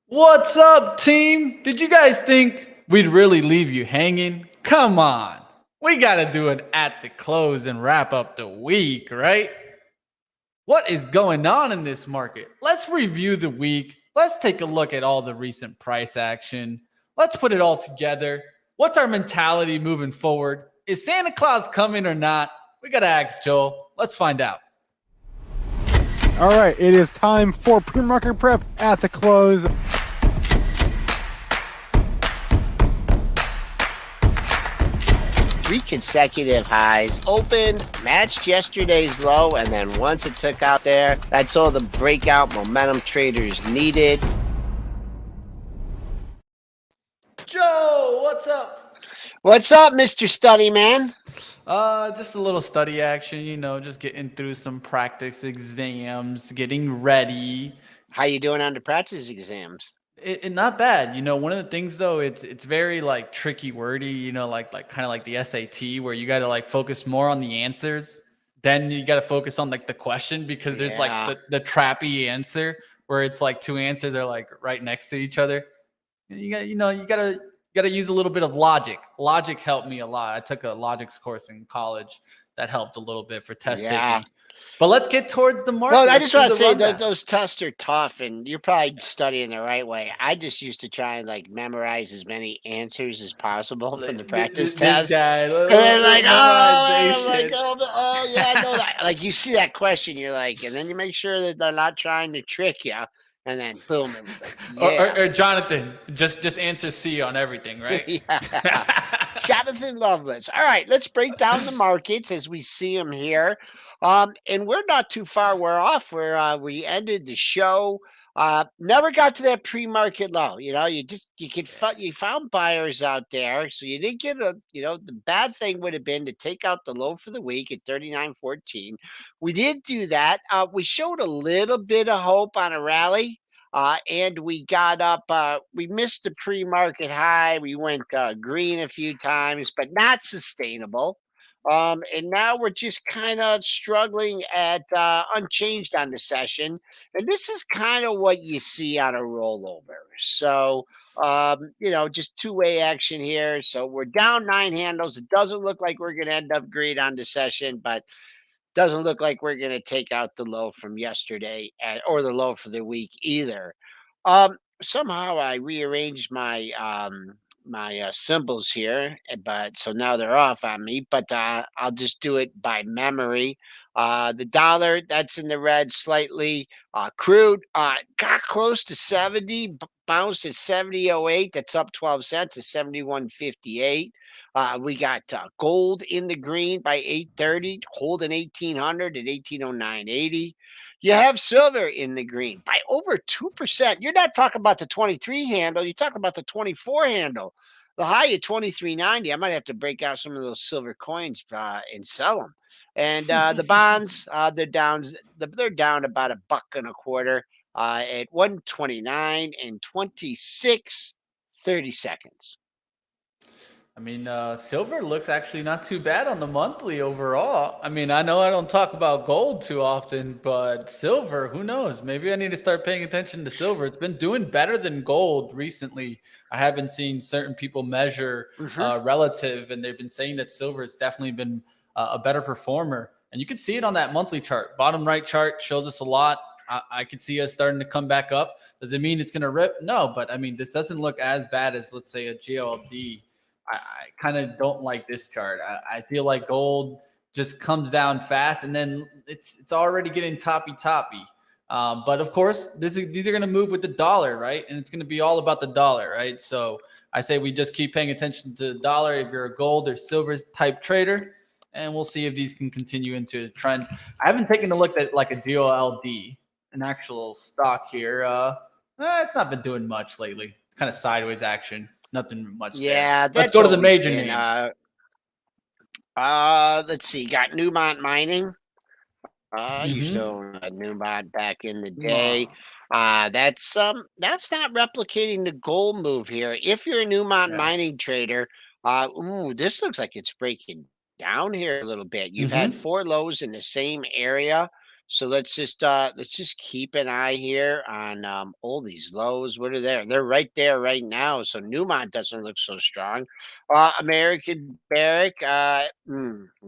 What's up, team? Did you guys think we'd really leave you hanging? Come on. We got to do it at the close and wrap up the week, right? What is going on in this market? Let's review the week. Let's take a look at all the recent price action. Let's put it all together. What's our mentality moving forward? Is Santa Claus coming or not? We got to ask Joel. Let's find out. All right, it is time for pre-market prep at the close. Three consecutive highs, opened, matched yesterday's low, and then once it took out there, that's all the breakout momentum traders needed. Joe, what's up? What's up, Mr. Study Man? Just a little study action, just getting through some practice exams, getting ready. How you doing on the practice exams? Not bad. One of the things though, it's very like tricky wordy, like kind of like the SAT where you got to like focus more on the answers. Then you got to focus on like the question because there's like the trappy answer where it's like two answers are like right next to each other. You gotta use a little bit of logic. Logic helped me a lot. I took a logics course in college that helped a little bit for test taking. But let's get towards the market. Well, I just want to say that those tests are tough, and you're probably studying the right way. I just used to try and like memorize as many answers as possible from the practice test. And then like, oh, yeah, I know that. Like you see that question, you're like, and then you make sure that they're not trying to trick you. And then boom, it was like, yeah. Or Jonathan, just answer C on everything, right? Jonathan Loveless. All right, let's break down the markets as we see them here. And we're not too far. We're off where we ended the show. Never got to that pre-market low. You found buyers out there, so you didn't get the bad thing would have been to take out the low for the week at 39.14. We did do that. We showed a little bit of hope on a rally. And we got up, we missed the pre-market high. We went green a few times, but not sustainable. And now we're just kind of struggling at unchanged on the session. And this is kind of what you see on a rollover. So, just two-way action here. So we're down 9 handles. It doesn't look like we're going to end up green on the session, but doesn't look like we're going to take out the low from yesterday or the low for the week either. Somehow I rearranged my symbols here, but so now they're off on me. But I'll just do it by memory. The dollar that's in the red slightly. Crude got close to 70, bounced at 70.08. That's up 12 cents to 71.58. We got gold in the green by 8:30, holding 1800 at 1809.80. You have silver in the green by over 2%. You're not talking about the 23 handle. You're talking about the 24 handle. The high at 23.90. I might have to break out some of those silver coins and sell them. And the bonds, they're down. They're down about $1.25 at 129 and 26.30. I mean, silver looks actually not too bad on the monthly overall. I mean, I know I don't talk about gold too often, but silver, who knows? Maybe I need to start paying attention to silver. It's been doing better than gold recently. I have been seeing certain people measure relative, and they've been saying that silver has definitely been a better performer. And you can see it on that monthly chart. Bottom right chart shows us a lot. I could see us starting to come back up. Does it mean it's going to rip? No, but I mean, this doesn't look as bad as, let's say, a GLD. I kind of don't like this chart. I feel like gold just comes down fast, and then it's already getting toppy. But of course, these are going to move with the dollar, right? And it's going to be all about the dollar, right? So I say we just keep paying attention to the dollar if you're a gold or silver type trader, and we'll see if these can continue into a trend. I haven't taken a look at like a GOLD, an actual stock here. It's not been doing much lately. It's kind of sideways action. Nothing much. Yeah, let's go to the major names. Let's see. Got Newmont Mining. Used to own Newmont back in the day. That's not replicating the gold move here. If you're a Newmont Mining trader, this looks like it's breaking down here a little bit. You've had 4 lows in the same area. So let's just keep an eye here on all these lows. What are there? They're right there right now. So Newmont doesn't look so strong. American Barrick, well,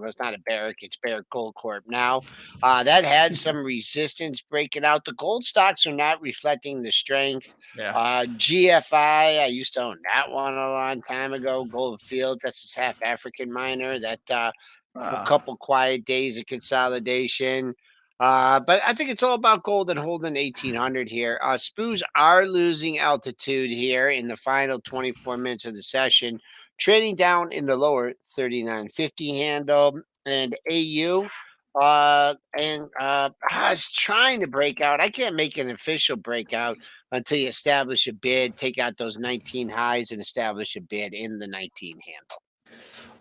it's not a Barrick, it's Barrick Gold Corp now. That had some resistance breaking out. The gold stocks are not reflecting the strength. Yeah. GFI, I used to own that one a long time ago. Gold Fields, that's a South African miner that a Ah. couple quiet days of consolidation. But I think it's all about gold and holding 1800 here. SPOOs are losing altitude here in the final 24 minutes of the session, trading down in the lower 39.50 handle. And AU it's trying to break out. I can't make an official breakout until you establish a bid, take out those 19 highs, and establish a bid in the 19 handle.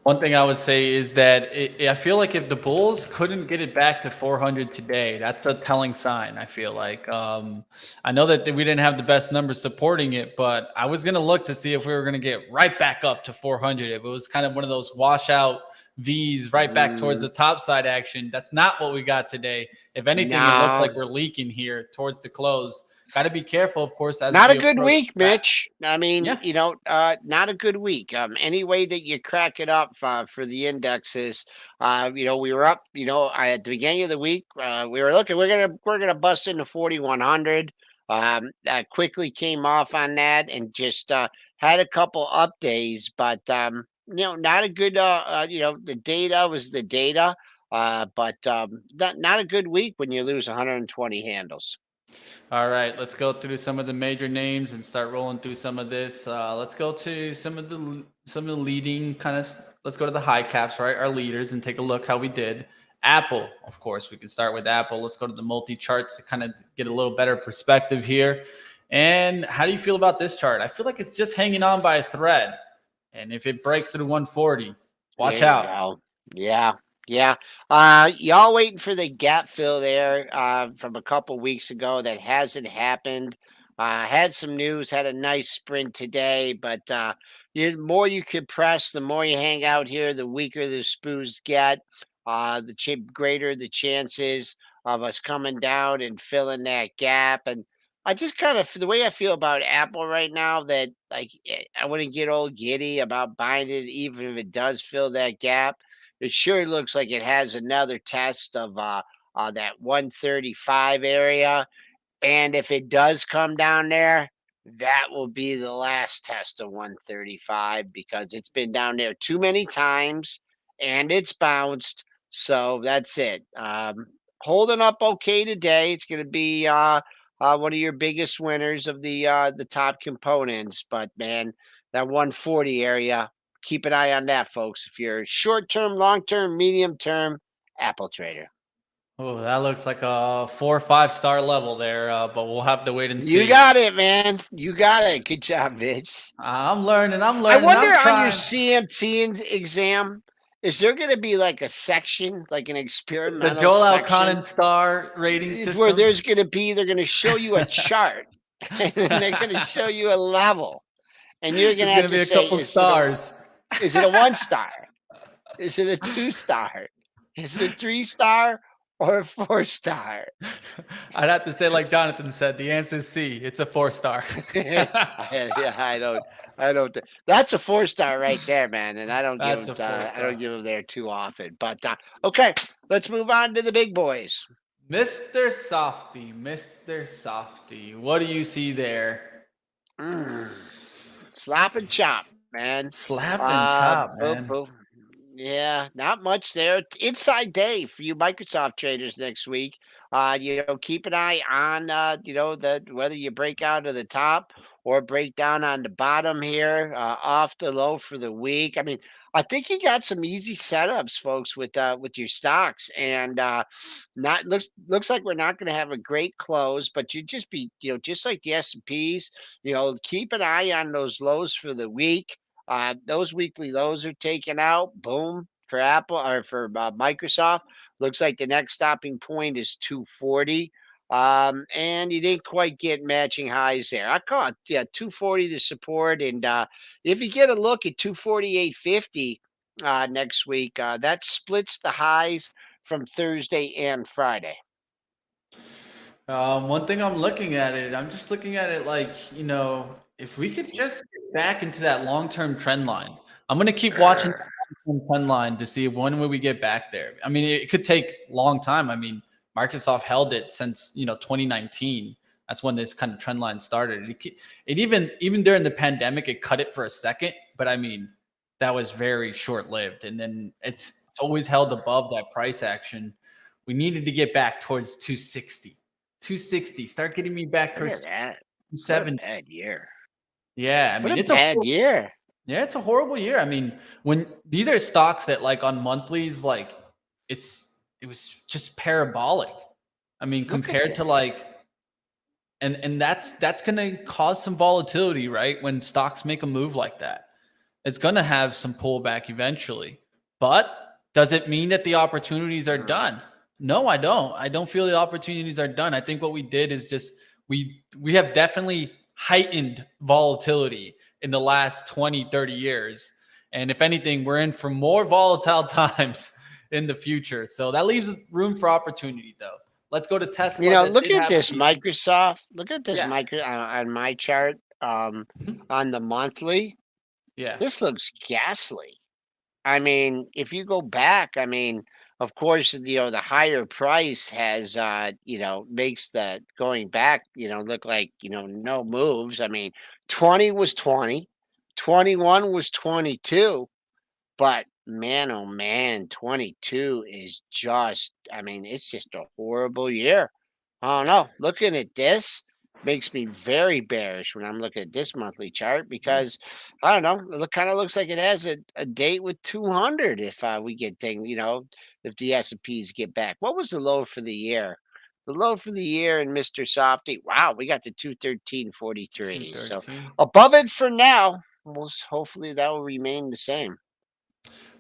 One thing I would say is that I feel like if the Bulls couldn't get it back to 400 today, that's a telling sign. I feel like I know that we didn't have the best numbers supporting it, but I was going to look to see if we were going to get right back up to 400. If it was kind of one of those washout V's right back towards the top side action, that's not what we got today. If anything, it looks like No. we're leaking here towards the close. Got to be careful, of course, as Not we a good approach week, that. Mitch. I mean, Yeah. not a good week. Any way that you crack it up for the indexes, we were up. At the beginning of the week, we were looking. We're gonna bust into 4100. That quickly came off on that and just had a couple up days, but not a good. The data was the data, but not a good week when you lose 120 handles. All right, let's go through some of the major names and start rolling through some of this. Let's go to some of the leading kind of. Let's go to the high caps, right? Our leaders, and take a look how we did. Apple, of course, we can start with Apple. Let's go to the multi charts to kind of get a little better perspective here. And how do you feel about this chart? I feel like it's just hanging on by a thread, and if it breaks through 140, watch There you out. go. Yeah. Yeah. Y'all waiting for the gap fill there from a couple weeks ago. That hasn't happened. Had some news, had a nice sprint today, but the more you compress, the more you hang out here, the weaker the spoos get, the greater the chances of us coming down and filling that gap. And I just kind of, the way I feel about Apple right now, that like I wouldn't get all giddy about buying it, even if it does fill that gap. It sure looks like it has another test of that 135 area, and if it does come down there, that will be the last test of 135 because it's been down there too many times and it's bounced. So that's it. Holding up okay today. It's going to be one of your biggest winners of the top components. But man, that 140 area, keep an eye on that, folks. If you're short term, long term, medium term, Apple trader. Oh, that looks like a 4 or 5 star level there, but we'll have to wait and You see. got it, man. You got it. Good job, Mitch. I'm learning. I'm I learning. wonder I'm on your trying. CMT exam, is there going to be like a section, like an The experimental Joel section, Elconin star rating where system. they're going to show you a chart and then they're going to show you a level, and you're going to It's have gonna to be a say, couple stars. is it a 1 star? Is it a 2 star? Is it a 3 star or a 4 star? I'd have to say, like Jonathan said, the answer is C. It's a 4 star. Yeah, I don't. That's a 4 star right there, man. And I don't give That's them. a four I don't star. give them there too often. But okay, let's move on to the big boys. Mr. Softy, Mr. Softy. What do you see there? Mm, slap and chop, man. Slap and chop, Boom, man. boom. Yeah, not much there. Inside day for you Microsoft traders next week. Keep an eye on the whether you break out of the top or break down on the bottom here, off the low for the week. I mean, I think you got some easy setups, folks, with your stocks, and not looks like we're not going to have a great close, but you just be just like the S&Ps. Keep an eye on those lows for the week. Those weekly lows are taken out. Boom for Apple or for Microsoft. Looks like the next stopping point is 240. And you didn't quite get matching highs there. I call it 240 to support. And if you get a look at 248.50 next week, that splits the highs from Thursday and Friday. One thing I'm looking at it, I'm just looking at it like, if we could just get back into that long-term trend line. I'm gonna keep watching Grr. that long-term trend line to see when will we get back there. I mean, it could take a long time. I mean, Microsoft held it since 2019. That's when this kind of trend line started. It even during the pandemic, it cut it for a second, but I mean, that was very short-lived. And then it's always held above that price action. We needed to get back towards 260. 260. Start getting me back Look towards at that. What a 270. bad year. Yeah, I What mean a bad year. it's a horrible year. I mean, when these are stocks that like on monthlies, like it was just parabolic. I mean, Look at compared to this. like and that's gonna cause some volatility, right? When stocks make a move like that. It's gonna have some pullback eventually. But does it mean that the opportunities are Mm. done? No, I don't. I don't feel the opportunities are done. I think what we did is just we have definitely heightened volatility in the last 20, 30 years. And if anything, we're in for more volatile times in the future. So that leaves room for opportunity though. Let's go to Tesla that Look did at have a this decent. Microsoft. Look at this Yeah. micro on my chart. Mhm. On the monthly, Yeah. this looks ghastly. I mean, if you go back, I mean, of course, the higher price has, makes the going back, look like, no moves. I mean, 20 was 20, 21 was 22, but man, oh man, 22 is just, I mean, it's just a horrible year. I don't know. Looking at this makes me very bearish when I'm looking at this monthly chart because I don't know. It kind of looks like it has a date with 200 if we get things, if the S&Ps get back. What was the low for the year? The low for the year in Mr. Softy. Wow, we got to 213.43. So 213. above it for now. Hopefully that will remain the same.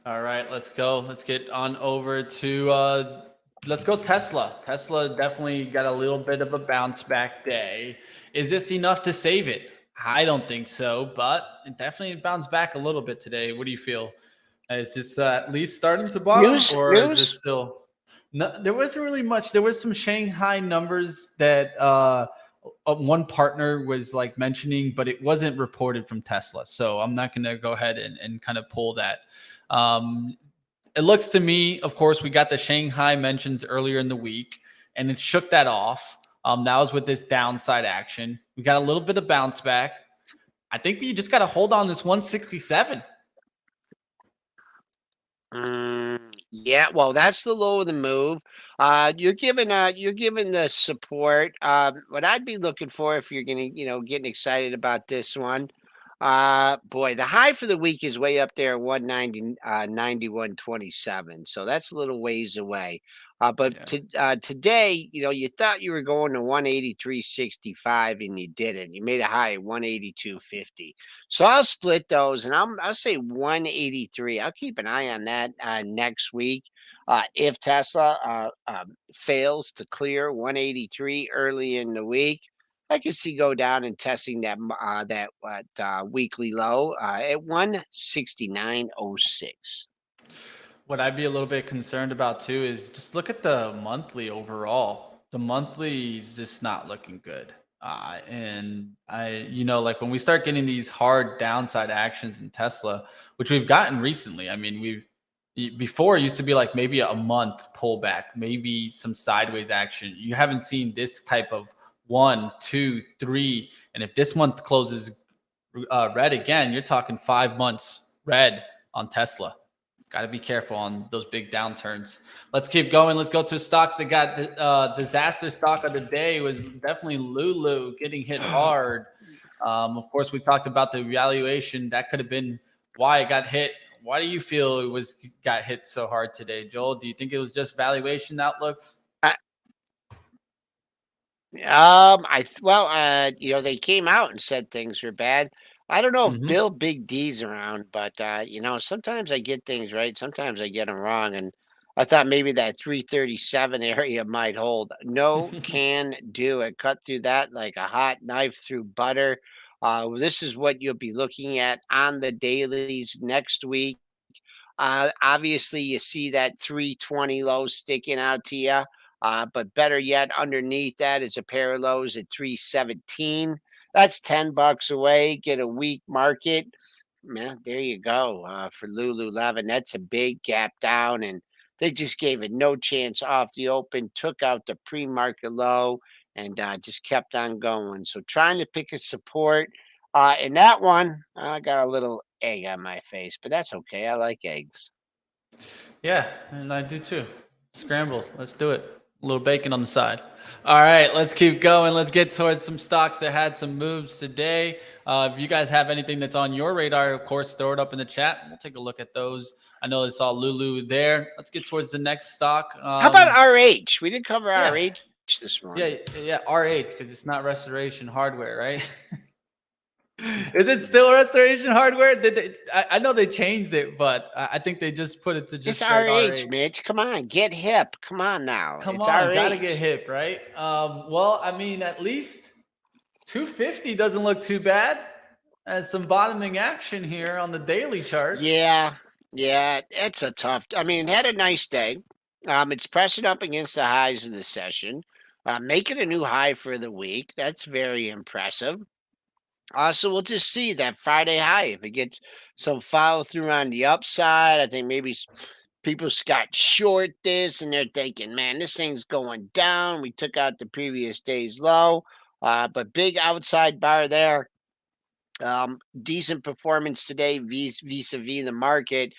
All right, let's go. Let's get on over to let's go Tesla. Tesla definitely got a little bit of a bounce back day. Is this enough to save it? I don't think so, but it definitely bounced back a little bit today. What do you feel? Is this at least starting to bottom, News, or is news. this still? No, there wasn't really much. There was some Shanghai numbers that one partner was like mentioning, but it wasn't reported from Tesla. So I'm not going to go ahead and kind of pull that. Um, it looks to me, of course, we got the Shanghai mentions earlier in the week, and it shook that off. That was with this downside action. We got a little bit of bounce back. I think we just got to hold on this 167. Yeah, well, that's the low of the move. You're giving the support. What I'd be looking for if you're gonna, getting excited about this one. Boy, the high for the week is way up there, 190, 91.27. So that's a little ways away. But Yeah. today, you thought you were going to 183.65 and you didn't. You made a high of 182.50. So I'll split those and I'll say 183. I'll keep an eye on that next week. If Tesla fails to clear 183 early in the week, I can see go down and testing that weekly low at 169.06. What I'd be a little bit concerned about too is just look at the monthly overall. The monthly is just not looking good. And like when we start getting these hard downside actions in Tesla, which we've gotten recently, I mean, before it used to be like maybe a month pullback, maybe some sideways action. You haven't seen this type of 1, 2, 3. And if this month closes red again, you're talking 5 months red on Tesla. Got to be careful on those big downturns. Let's keep going. Let's go to stocks that got the disaster stock of the day was definitely Lulu getting hit hard. Of course, we talked about the evaluation. That could have been why it got hit. Why do you feel it got hit so hard today, Joel? Do you think it was just valuation outlooks? They came out and said things were bad. I don't know if Mm-hmm. Bill Big D's around, but sometimes I get things right, sometimes I get them wrong, and I thought maybe that 337 area might hold. No, can do it. Cut through that like a hot knife through butter. This is what you'll be looking at on the dailies next week. Obviously, you see that 320 low sticking out to you. But better yet, underneath that is a pair of lows at 317. That's $10 away. Get a weak market. Man, there you go. For Lululemon, that's a big gap down, and they just gave it no chance off the open, took out the pre-market low, and just kept on going. So trying to pick a support. In that one, I got a little egg on my face, but that's okay. I like eggs. Yeah, and I do too. Scrambled. Let's do it. A little bacon on the side. All right, let's keep going. Let's get towards some stocks that had some moves today. If you guys have anything that's on your radar, of course, throw it up in the chat. We'll take a look at those. I know I saw Lulu there. Let's get towards the next stock. How about RH? We didn't cover yeah. RH this morning. Yeah, RH, because it's not Restoration Hardware, right? Is it still Restoration Hardware? I know they changed it, but I think they just put it to just It's RH, Mitch. Come on, get hip. Come on now. Come it's on, RH. gotta get hip, right? Well, I mean, at least 250 doesn't look too bad. And some bottoming action here on the daily chart. Yeah, it's a tough. I mean, it had a nice day. It's pressing up against the highs of the session, making a new high for the week. That's very impressive. So we'll just see that Friday high if it gets some follow through on the upside. I think maybe people got short this and they're thinking, man, this thing's going down. We took out the previous day's low, but big outside bar there. Decent performance today vis-a-vis the market.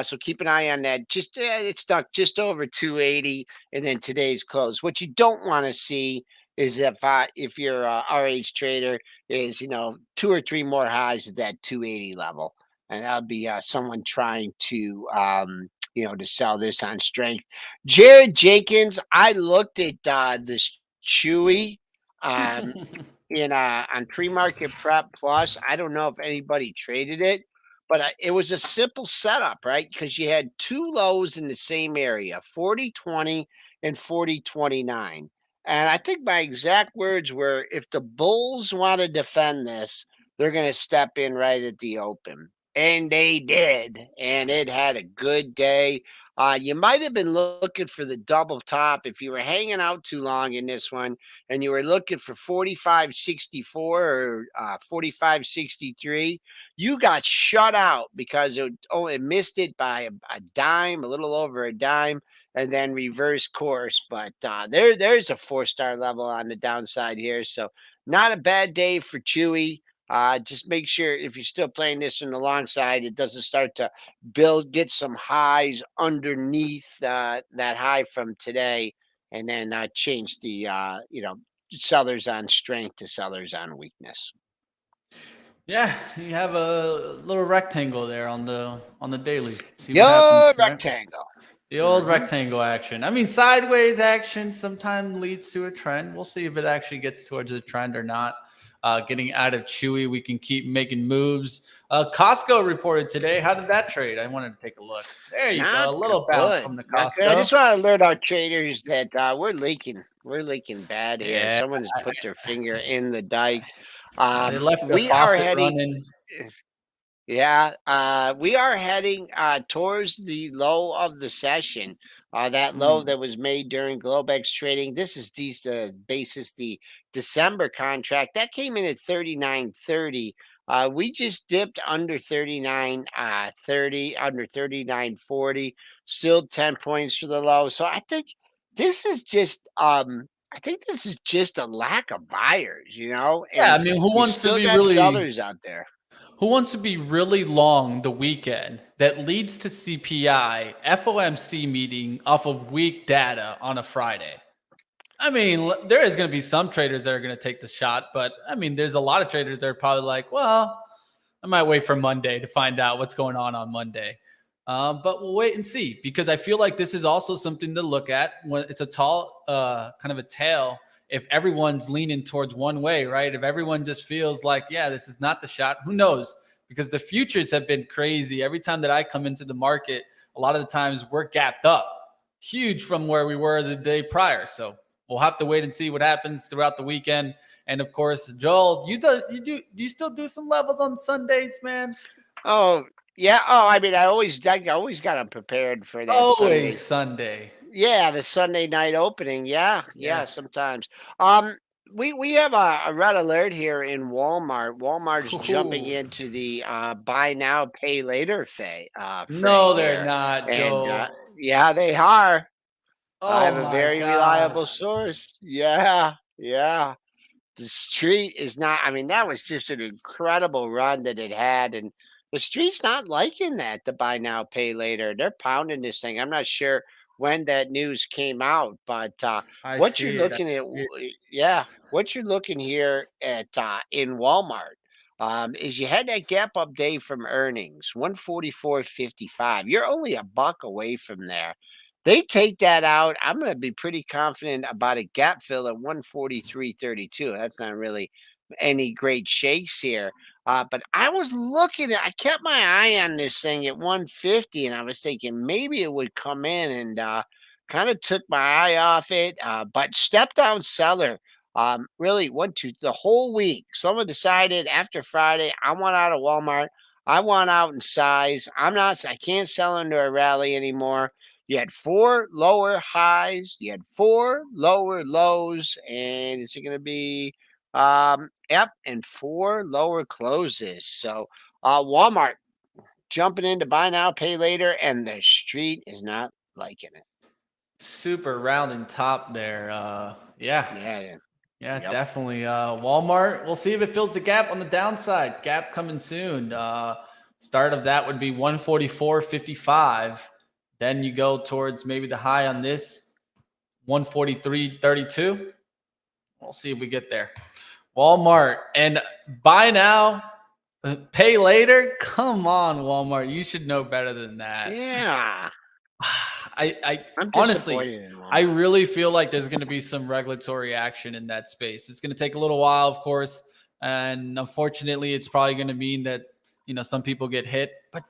So keep an eye on that. Just it's stuck just over 280, and then today's close. What you don't want to see is if you're a RH trader, is 2 or 3 more highs at that 280 level, and that'll be someone trying to to sell this on strength. Jared Jenkins, I looked at this Chewy. Um, on pre-market prep plus. I don't know if anybody traded it, but it was a simple setup, right? Because you had 2 lows in the same area, 40.20 and 40.29. And I think my exact words were, if the bulls want to defend this, they're going to step in right at the open. And they did. And it had a good day. You might have been looking for the double top if you were hanging out too long in this one and you were looking for 45.64 or 45.63. You got shut out because it missed it by a dime, a little over a dime, and then reverse course. But there's a 4-star level on the downside here. So not a bad day for Chewy. Just make sure if you're still playing this on the long side, it doesn't start to get some highs underneath that high from today, and then change the sellers on strength to sellers on weakness. Yeah, you have a little rectangle there on the daily. See The what happens, right? rectangle. The old rectangle action. I mean, sideways action sometimes leads to a trend. We'll see if it actually gets towards a trend or not. Getting out of Chewy, we can keep making moves. Costco reported today. How did that trade? I wanted to take a look. There you go. A little bounce from the Costco. I just want to alert our traders that we're leaking. We're leaking bad here. Yeah. Someone has put their finger in the dike. They left the we faucet are heading. running. Yeah, we are heading towards the low of the session. That low that was made during Globex trading. This is the basis, the December contract that came in at 39.30. We just dipped under 39.30, under 39.40. Still 10 points for the low. So I think this is just a lack of buyers, And Yeah, I mean, who wants to be really sellers out there? Who wants to be really long the weekend that leads to CPI, FOMC meeting off of weak data on a Friday? I mean, there is going to be some traders that are going to take the shot, but I mean, there's a lot of traders that are probably like, well, I might wait for Monday to find out what's going on Monday. But we'll wait and see, because I feel like this is also something to look at when it's a tall, kind of a tail. If everyone's leaning towards one way, right? If everyone just feels like, yeah, this is not the shot, who knows? Because the futures have been crazy. Every time that I come into the market, a lot of the times we're gapped up huge from where we were the day prior. So we'll have to wait and see what happens throughout the weekend. And of course, Joel, do you still do some levels on Sundays, man? Oh, yeah. Oh, I mean, I always got them prepared for that Always Sunday. Yeah, the Sunday night opening. Yeah, Yeah. sometimes. We have a red alert here in Walmart. Walmart is jumping Ooh. into the buy now, pay later fray No, they're here, not, and Joel. yeah, they are. I have Oh a my very God. reliable source. Yeah, yeah. The street is not. I mean, that was just an incredible run that it had, and the street's not liking that. The buy now, pay later. They're pounding this thing. I'm not sure when that news came out, but I what you're see it. I looking at, see it. yeah, what you're looking here at in Walmart. Is you had that gap up day from earnings, 144.55. You're only a buck away from there. They take that out. I'm going to be pretty confident about a gap fill at 143.32. That's not really any great shakes here. But I was looking at, I kept my eye on this thing at 150, and I was thinking maybe it would come in, and kind of took my eye off it. But step down seller, really went to the whole week. Someone decided after Friday, I want out of Walmart. I want out in size. I can't sell into a rally anymore. You had 4 lower highs, you had 4 lower lows, and is it gonna be yep, and 4 lower closes. So Walmart jumping into buy now, pay later, and the street is not liking it. Super rounding top there. Yeah. Yeah, yeah. Yeah, Yep. definitely. Walmart, we'll see if it fills the gap on the downside. Gap coming soon. Start of that would be 144.55. Then you go towards maybe the high on this, 143.32. We'll see if we get there. Walmart and buy now, pay later. Come on, Walmart. You should know better than that. Yeah. I I'm honestly, disappointed in I Walmart. really feel like there's going to be some regulatory action in that space. It's going to take a little while, of course, and unfortunately, it's probably going to mean that some people get hit. But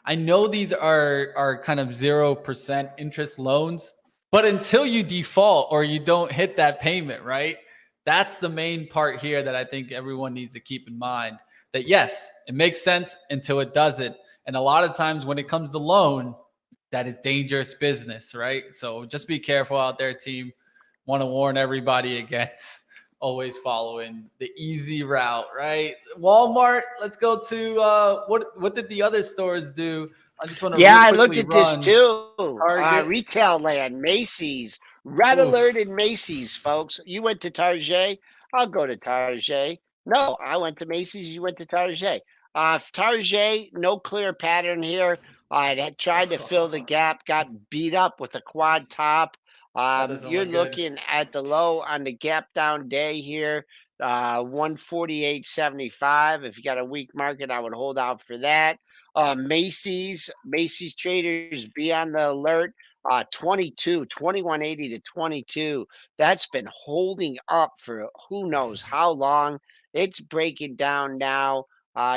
I know these are kind of 0% interest loans, but until you default or you don't hit that payment, right? That's the main part here that I think everyone needs to keep in mind. That yes, it makes sense until it doesn't. And a lot of times when it comes to loan, that is dangerous business, right? So just be careful out there, team. Want to warn everybody against always following the easy route, right? Walmart. Let's go to what did the other stores do? I just want to Yeah, real I looked quickly at this run too. Target. Retail land, Macy's, red alert Oof. in Macy's, folks. You went to Target. I'll go to Target. No, I went to Macy's. You went to Target. Target, no clear pattern here. I had tried to fill the gap, got beat up with a quad top. That doesn't You're look good. looking at the low on the gap down day here, 148.75. If you got a weak market, I would hold out for that. Macy's traders be on the alert. 2180 to 22. That's been holding up for who knows how long. It's breaking down now.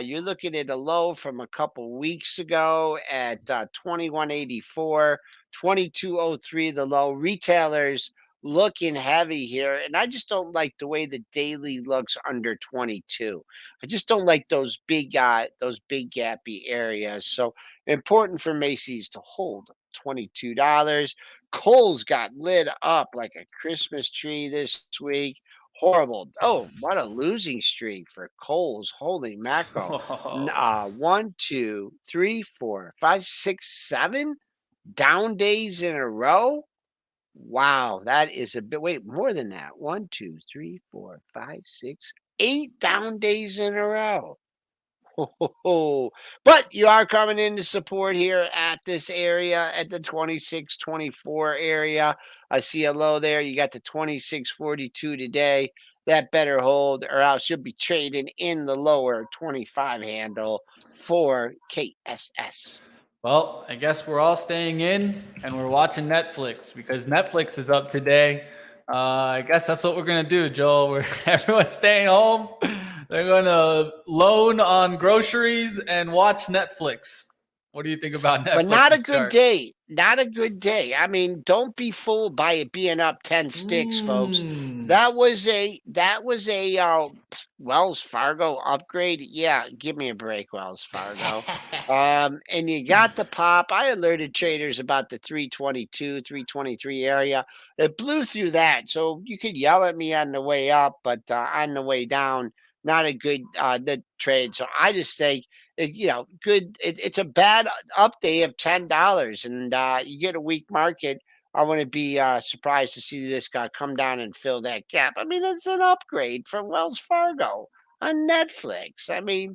You're looking at a low from a couple weeks ago at 2184, 2203, the low. Retailers looking heavy here, and I just don't like the way the daily looks under 22. I just don't like those big gappy areas. So important for Macy's to hold $22. Kohl's got lit up like a Christmas tree this week. Horrible. Oh, what a losing streak for Kohl's. Holy mackerel. One, two, three, four, five, six, 7 down days in a row. Wow, that is a bit. Wait, more than that. One, two, three, four, five, six, 8 down days in a row. Ho, ho, ho. But you are coming into support here at this area at the 26.24 area. I see a low there. You got the 26.42 today. That better hold, or else you'll be trading in the lower 25 handle for KSS. Well, I guess we're all staying in and we're watching Netflix because Netflix is up today. I guess that's what we're gonna do, Joel. Everyone's staying home. They're gonna loan on groceries and watch Netflix. What do you think about But not a Netflix's good chart? day. Not a good day. I mean, don't be fooled by it being up 10 sticks, folks. Mm. That was a Wells Fargo upgrade. Yeah, give me a break, Wells Fargo. And you got the pop. I alerted traders about the 322, 323 area. It blew through that. So you could yell at me on the way up, but on the way down, not a good trade. So I just think good. It's a bad up day of $10, and you get a weak market. I wouldn't be surprised to see this guy come down and fill that gap. I mean, it's an upgrade from Wells Fargo on Netflix. I mean,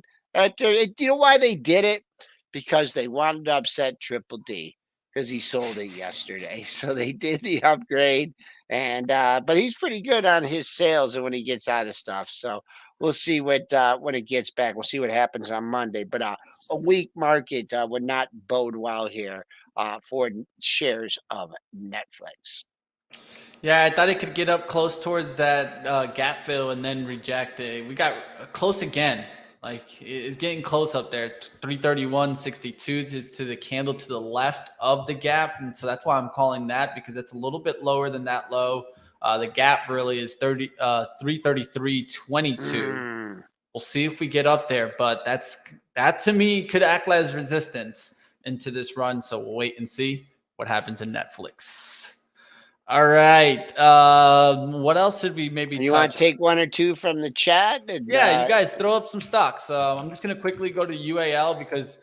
you know why they did it? Because they wanted to upset Triple D because he sold it yesterday. So they did the upgrade, and but he's pretty good on his sales and when he gets out of stuff. So we'll see what when it gets back. We'll see what happens on Monday. But a weak market would not bode well here for shares of Netflix. Yeah, I thought it could get up close towards that gap fill and then reject it. We got close again. Like it's getting close up there. 331.62 is to the candle to the left of the gap. And so that's why I'm calling that, because it's a little bit lower than that low. The gap really is 333.22. We'll see if we get up there, but that to me could act as resistance into this run. So we'll wait and see what happens in Netflix. All right. What else should we maybe You want touch? to take one or two from the chat? And, Yeah, you guys throw up some stocks. I'm just going to quickly go to UAL because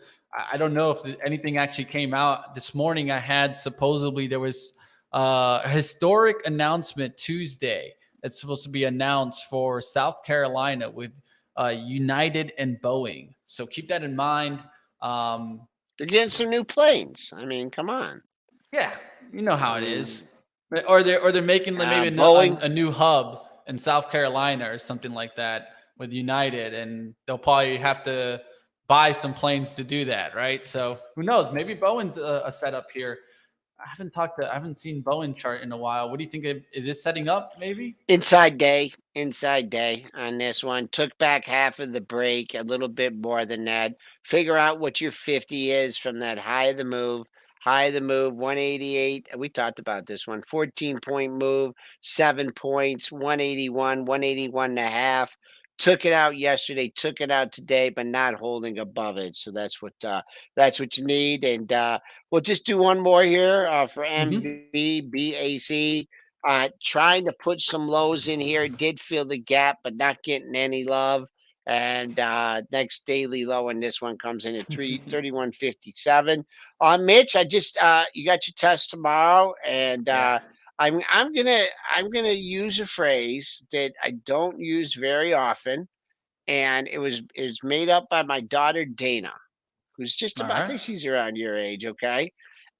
I don't know if anything actually came out. This morning I had supposedly there was a historic announcement Tuesday that's supposed to be announced for South Carolina with United and Boeing. So keep that in mind. They're getting some new planes. I mean, come on. Yeah, you know how it is. Or they're making maybe Boeing. a new hub in South Carolina or something like that with United, and they'll probably have to buy some planes to do that, right? So who knows? Maybe Boeing's a setup here. I haven't seen Boeing chart in a while. What do you think? Is this setting up maybe? Inside day on this one. Took back half of the break, a little bit more than that. Figure out what your 50 is from that high of the move. High of the move, 188. We talked about this one. 14-point move, 7 points, 181, 181 and a half. Took it out yesterday, took it out today, but not holding above it. So that's what you need. And we'll just do one more here for MBBAC. Trying to put some lows in here. Did feel the gap, but not getting any love. And next daily low in this one comes in at 331.57. Mitch, I just you got your test tomorrow, and Yeah. I'm gonna use a phrase that I don't use very often, and it's made up by my daughter Dana, who's just All about, I right. think she's around your age, okay?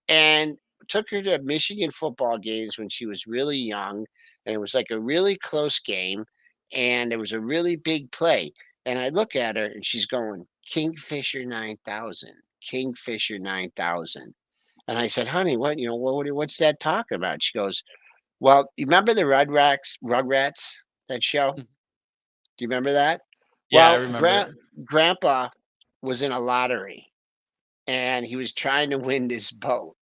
And took her to Michigan football games when she was really young, and it was like a really close game, and it was a really big play. And I look at her, and she's going, Kingfisher 9000, Kingfisher 9000. And I said, honey, what's that talking about? She goes, well, you remember the Rugrats, that show? Mm. Do you remember that? Yeah, I Well, remember it. Grandpa was in a lottery, and he was trying to win this boat,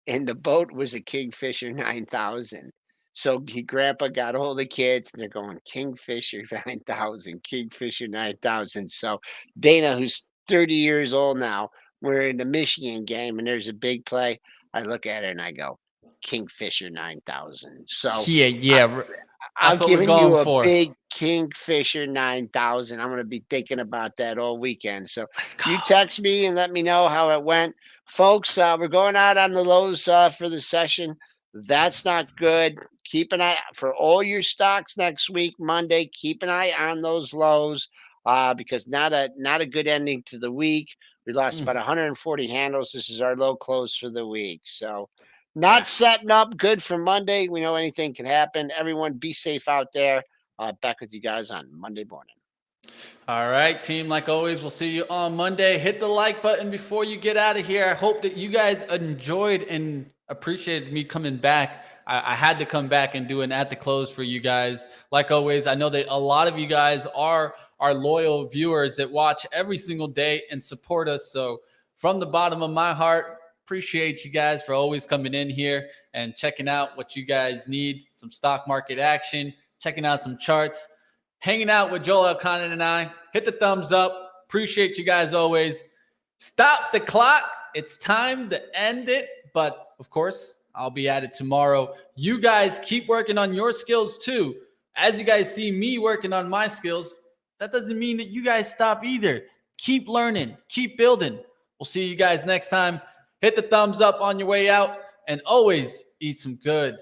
and the boat was a Kingfisher 9000. So grandpa got all the kids, and they're going Kingfisher 9000, Kingfisher 9000. So Dana, who's 30 years old now, we're in the Michigan game, and there's a big play. I look at her and I go, Kingfisher 9000. So Yeah, I, yeah. I'm That's what we're giving going you a for. big Kingfisher 9000. I'm going to be thinking about that all weekend. So Let's go. you text me and let me know how it went. Folks, we're going out on the lows for the session. That's not good. Keep an eye for all your stocks next week, Monday. Keep an eye on those lows because not a good ending to the week. We lost Mm. about 140 handles. This is our low close for the week. So Yeah. not setting up good for Monday. We know anything can happen. Everyone be safe out there. Back with you guys on Monday morning. All right, team. Like always, we'll see you on Monday. Hit the like button before you get out of here. I hope that you guys enjoyed and appreciated me coming back. I had to come back and do an at the close for you guys. Like always, I know that a lot of you guys are our loyal viewers that watch every single day and support us. So from the bottom of my heart, appreciate you guys for always coming in here and checking out what you guys need, some stock market action, checking out some charts, hanging out with Joel Elconin and I. Hit the thumbs up. Appreciate you guys always. Stop the clock. It's time to end it. But of course, I'll be at it tomorrow. You guys keep working on your skills too. As you guys see me working on my skills, that doesn't mean that you guys stop either. Keep learning, keep building. We'll see you guys next time. Hit the thumbs up on your way out and always eat some good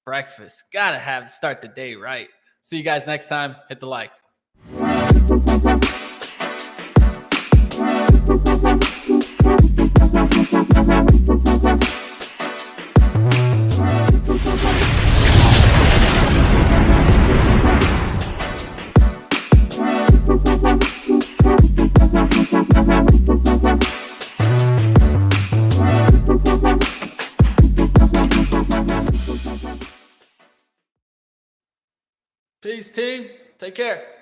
breakfast. Gotta start the day right. See you guys next time. Hit the like. Peace, team. Take care.